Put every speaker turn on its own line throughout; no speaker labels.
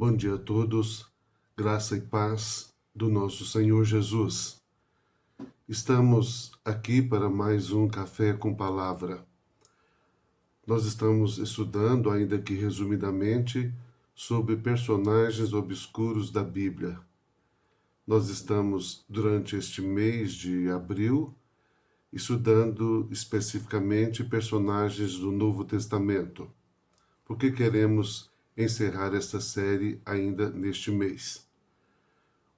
Bom dia a todos, graça e paz do nosso Senhor Jesus. Estamos aqui para mais um Café com Palavra. Nós estamos estudando, ainda que resumidamente, sobre personagens obscuros da Bíblia. Nós estamos, durante este mês de abril, estudando especificamente personagens do Novo Testamento, porque queremos encerrar esta série ainda neste mês.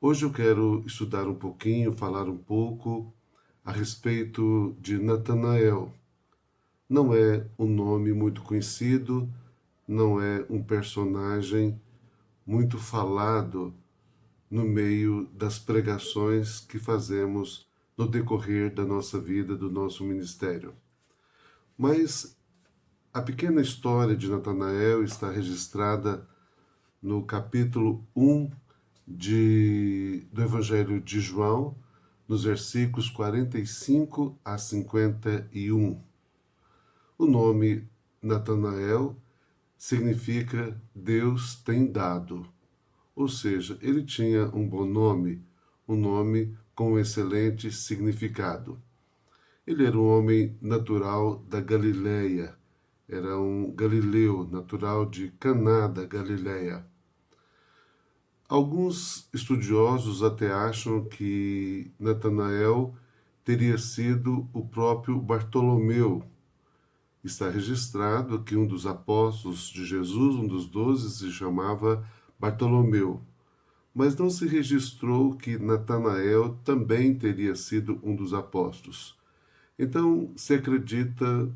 Hoje eu quero estudar um pouquinho, falar um pouco a respeito de Natanael. Não é um nome muito conhecido, não é um personagem muito falado no meio das pregações que fazemos no decorrer da nossa vida, do nosso ministério. Mas a pequena história de Natanael está registrada no capítulo 1 do Evangelho de João, nos versículos 45 a 51. O nome Natanael significa Deus tem dado, ou seja, ele tinha um bom nome, um nome com um excelente significado. Ele era um homem natural da Galileia, era um galileu, natural de Caná da Galileia. Alguns estudiosos até acham que Natanael teria sido o próprio Bartolomeu. Está registrado que um dos apóstolos de Jesus, um dos 12, se chamava Bartolomeu. Mas não se registrou que Natanael também teria sido um dos apóstolos. Então, se acredita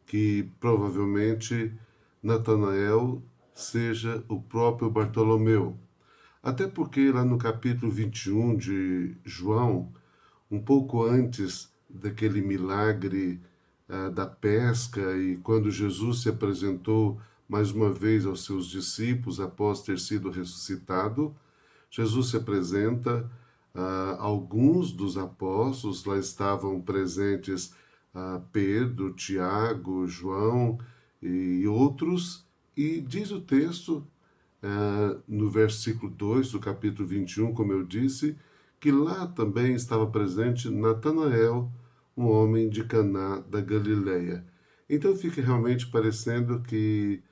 que provavelmente Natanael seja o próprio Bartolomeu. Até porque lá no capítulo 21 de João, um pouco antes daquele milagre da pesca e quando Jesus se apresentou mais uma vez aos seus discípulos após ter sido ressuscitado, Jesus se apresenta a alguns dos apóstolos, lá estavam presentes Pedro, Tiago, João e outros, e diz o texto no versículo 2 do capítulo 21, como eu disse, que lá também estava presente Natanael, um homem de Caná da Galileia. Então fica realmente parecendo que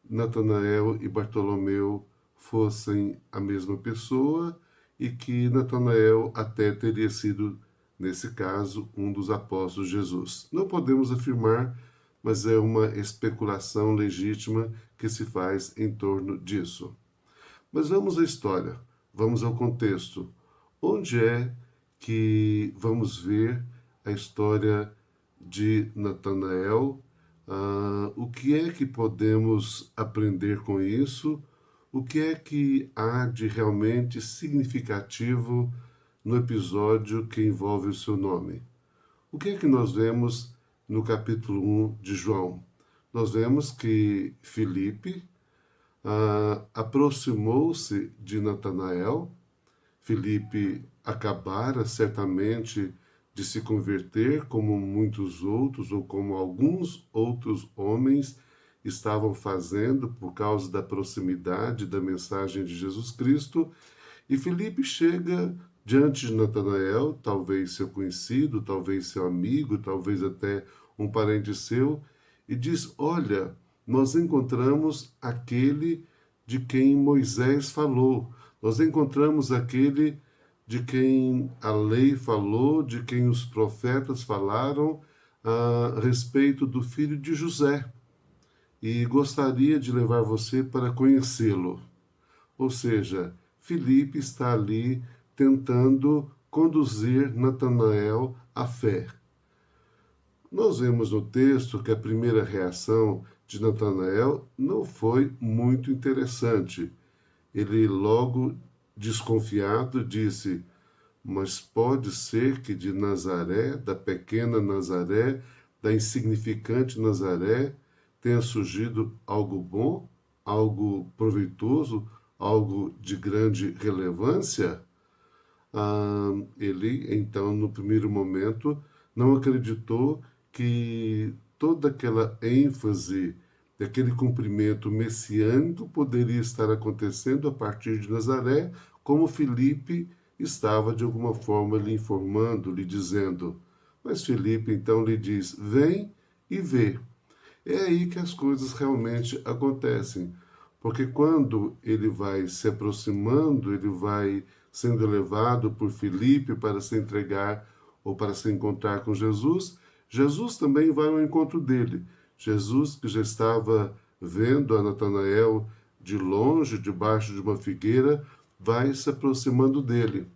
Natanael e Bartolomeu fossem a mesma pessoa e que Natanael até teria sido, nesse caso, um dos apóstolos de Jesus. Não podemos afirmar, mas é uma especulação legítima que se faz em torno disso. Mas vamos à história, vamos ao contexto. Onde é que vamos ver a história de Natanael? O que é que podemos aprender com isso? O que é que há de realmente significativo no episódio que envolve o seu nome? O que é que nós vemos no capítulo 1 de João? Nós vemos que Filipe aproximou-se de Natanael. Filipe acabara certamente de se converter, como muitos outros, ou como alguns outros homens estavam fazendo por causa da proximidade da mensagem de Jesus Cristo. E Filipe chega diante de Natanael, talvez seu conhecido, talvez seu amigo, talvez até um parente seu, e diz: Olha, nós encontramos aquele de quem Moisés falou, nós encontramos aquele de quem a lei falou, de quem os profetas falaram a respeito do filho de José, e gostaria de levar você para conhecê-lo. Ou seja, Filipe está ali tentando conduzir Natanael à fé. Nós vemos no texto que a primeira reação de Natanael não foi muito interessante. Ele logo desconfiado disse: Mas pode ser que de Nazaré, da pequena Nazaré, da insignificante Nazaré, tenha surgido algo bom, algo proveitoso, algo de grande relevância? Ele, então, no primeiro momento, não acreditou que toda aquela ênfase daquele cumprimento messiânico poderia estar acontecendo a partir de Nazaré, como Filipe estava de alguma forma lhe informando, lhe dizendo. Mas Filipe então lhe diz: vem e vê. É aí que as coisas realmente acontecem. Porque quando ele vai se aproximando, ele vai sendo levado por Filipe para se entregar ou para se encontrar com Jesus, Jesus também vai ao encontro dele. Jesus, que já estava vendo a Natanael de longe, debaixo de uma figueira, vai se aproximando dele.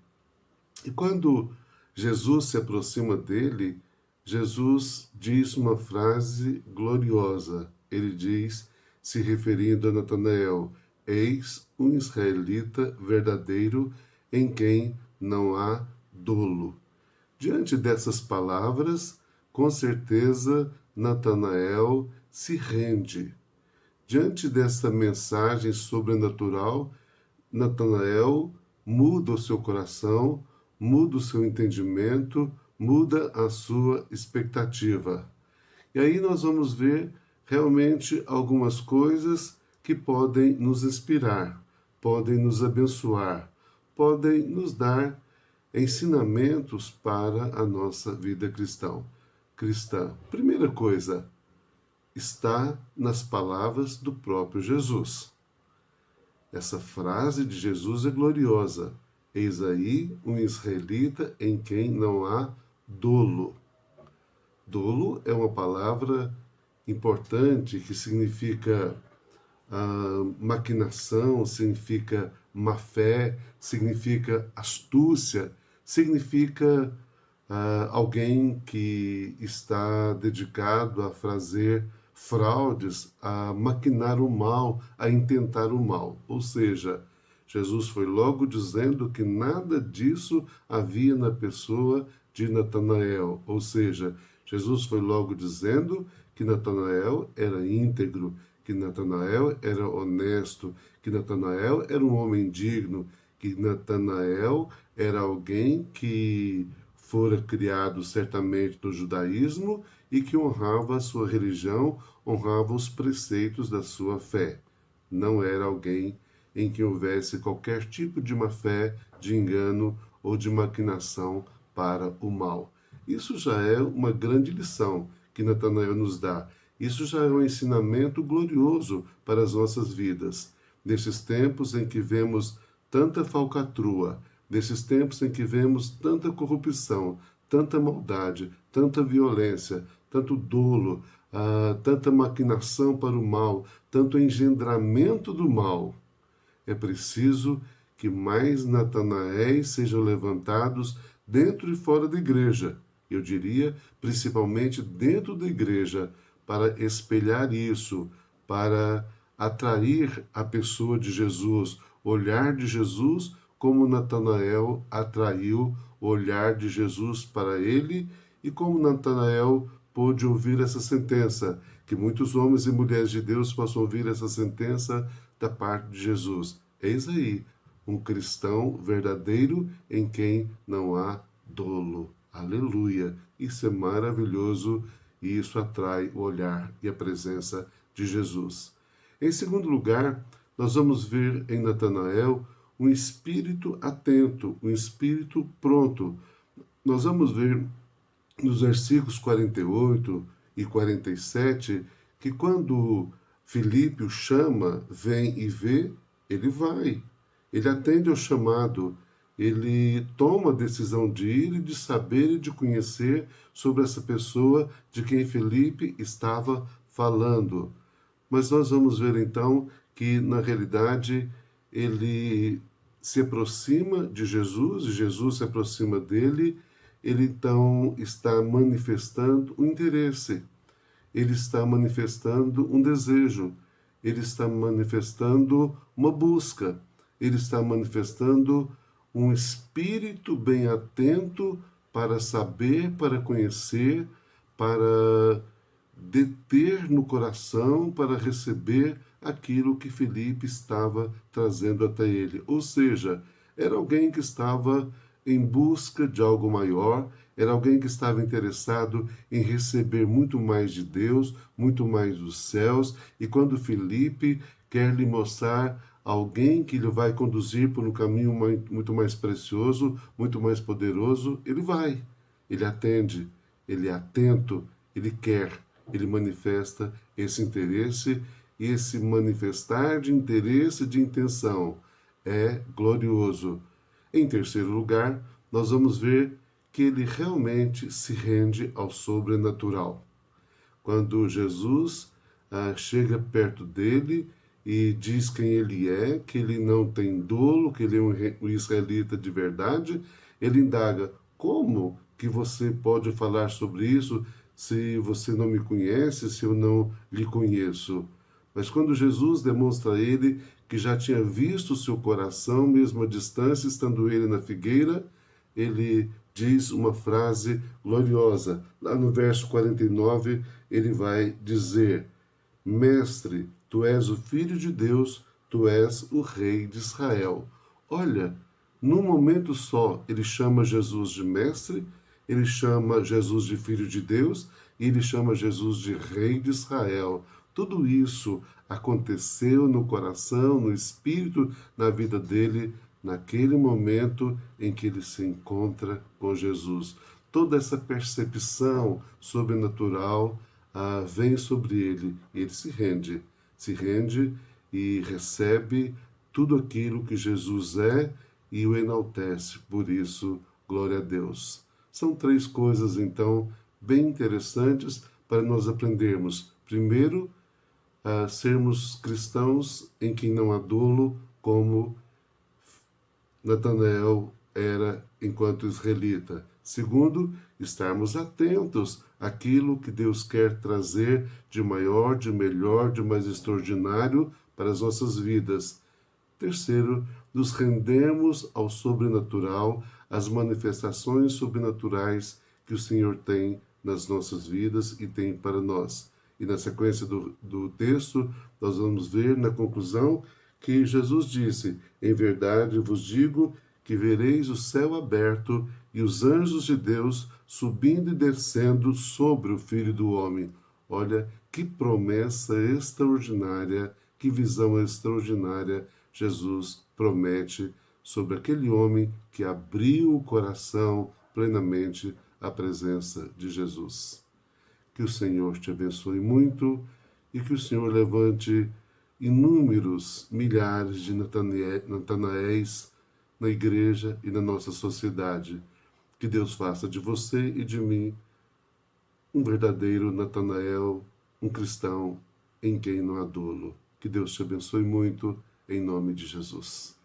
E quando Jesus se aproxima dele, Jesus diz uma frase gloriosa. Ele diz, se referindo a Natanael: eis um israelita verdadeiro em quem não há dolo. Diante dessas palavras, com certeza Natanael se rende. Diante dessa mensagem sobrenatural, Natanael muda o seu coração, muda o seu entendimento, muda a sua expectativa. E aí nós vamos ver realmente algumas coisas que podem nos inspirar, podem nos abençoar, podem nos dar ensinamentos para a nossa vida cristã. Primeira coisa, está nas palavras do próprio Jesus. Essa frase de Jesus é gloriosa. Eis aí um israelita em quem não há dolo. Dolo é uma palavra importante que significa maquinação, significa má fé, significa astúcia, significa alguém que está dedicado a fazer fraudes, a maquinar o mal, a intentar o mal. Ou seja, Jesus foi logo dizendo que nada disso havia na pessoa de Natanael. Ou seja, Jesus foi logo dizendo que Natanael era íntegro, que Natanael era honesto, que Natanael era um homem digno, que Natanael era alguém que fora criado certamente no judaísmo e que honrava a sua religião, honrava os preceitos da sua fé. Não era alguém em que houvesse qualquer tipo de má fé, de engano ou de maquinação para o mal. Isso já é uma grande lição que Natanael nos dá. Isso já é um ensinamento glorioso para as nossas vidas. Nesses tempos em que vemos tanta falcatrua, nesses tempos em que vemos tanta corrupção, tanta maldade, tanta violência, tanto dolo, tanta maquinação para o mal, tanto engendramento do mal, é preciso que mais Natanaéis sejam levantados dentro e fora da igreja. Eu diria, principalmente dentro da igreja, para espelhar isso, para atrair a pessoa de Jesus, o olhar de Jesus, como Natanael atraiu o olhar de Jesus para ele e como Natanael pôde ouvir essa sentença, que muitos homens e mulheres de Deus possam ouvir essa sentença da parte de Jesus. Eis aí um cristão verdadeiro em quem não há dolo. Aleluia! Isso é maravilhoso e isso atrai o olhar e a presença de Jesus. Em segundo lugar, nós vamos ver em Natanael um espírito atento, um espírito pronto. Nós vamos ver nos versículos 48 e 47 que quando Filipe o chama, vem e vê, ele vai. Ele atende ao chamado, ele toma a decisão de ir e de saber e de conhecer sobre essa pessoa de quem Filipe estava falando. Mas nós vamos ver então que, na realidade, ele se aproxima de Jesus, e Jesus se aproxima dele, ele então está manifestando um interesse, ele está manifestando um desejo, ele está manifestando uma busca, ele está manifestando um espírito bem atento para saber, para conhecer, para deter no coração, para receber aquilo que Filipe estava trazendo até ele. Ou seja, era alguém que estava em busca de algo maior, Era alguém que estava interessado em receber muito mais de Deus, muito mais dos céus. E quando Filipe quer lhe mostrar alguém que lhe vai conduzir por um caminho muito mais precioso, muito mais poderoso, ele vai, ele atende, ele é atento, ele quer, ele manifesta esse interesse, e esse manifestar de interesse, de intenção, é glorioso. Em terceiro lugar, nós vamos ver que ele realmente se rende ao sobrenatural. Quando Jesus chega perto dele e diz quem ele é, que ele não tem dolo, que ele é um israelita de verdade, ele indaga: como que você pode falar sobre isso se você não me conhece, se eu não lhe conheço? Mas quando Jesus demonstra a ele que já tinha visto o seu coração, mesmo à distância, estando ele na figueira, ele diz uma frase gloriosa. Lá no verso 49, ele vai dizer: Mestre, tu és o Filho de Deus, tu és o Rei de Israel. Olha, num momento só, ele chama Jesus de Mestre, ele chama Jesus de Filho de Deus e ele chama Jesus de Rei de Israel. Tudo isso aconteceu no coração, no espírito, na vida dele, naquele momento em que ele se encontra com Jesus. Toda essa percepção sobrenatural vem sobre ele e ele se rende e recebe tudo aquilo que Jesus é e o enaltece. Por isso, glória a Deus. São três coisas, então, bem interessantes para nós aprendermos. Primeiro, a sermos cristãos em quem não há dolo, como Natanael era enquanto israelita. Segundo, estarmos atentos àquilo que Deus quer trazer de maior, de melhor, de mais extraordinário para as nossas vidas. Terceiro, nos rendemos ao sobrenatural, às manifestações sobrenaturais que o Senhor tem nas nossas vidas e tem para nós. E na sequência do texto, nós vamos ver na conclusão que Jesus disse: Em verdade vos digo que vereis o céu aberto e os anjos de Deus subindo e descendo sobre o Filho do Homem. Olha que promessa extraordinária, que visão extraordinária Jesus promete sobre aquele homem que abriu o coração plenamente à presença de Jesus. Que o Senhor te abençoe muito e que o Senhor levante inúmeros milhares de Natanaéis na igreja e na nossa sociedade. Que Deus faça de você e de mim um verdadeiro Natanael, um cristão em quem não há dolo. Que Deus te abençoe muito, em nome de Jesus.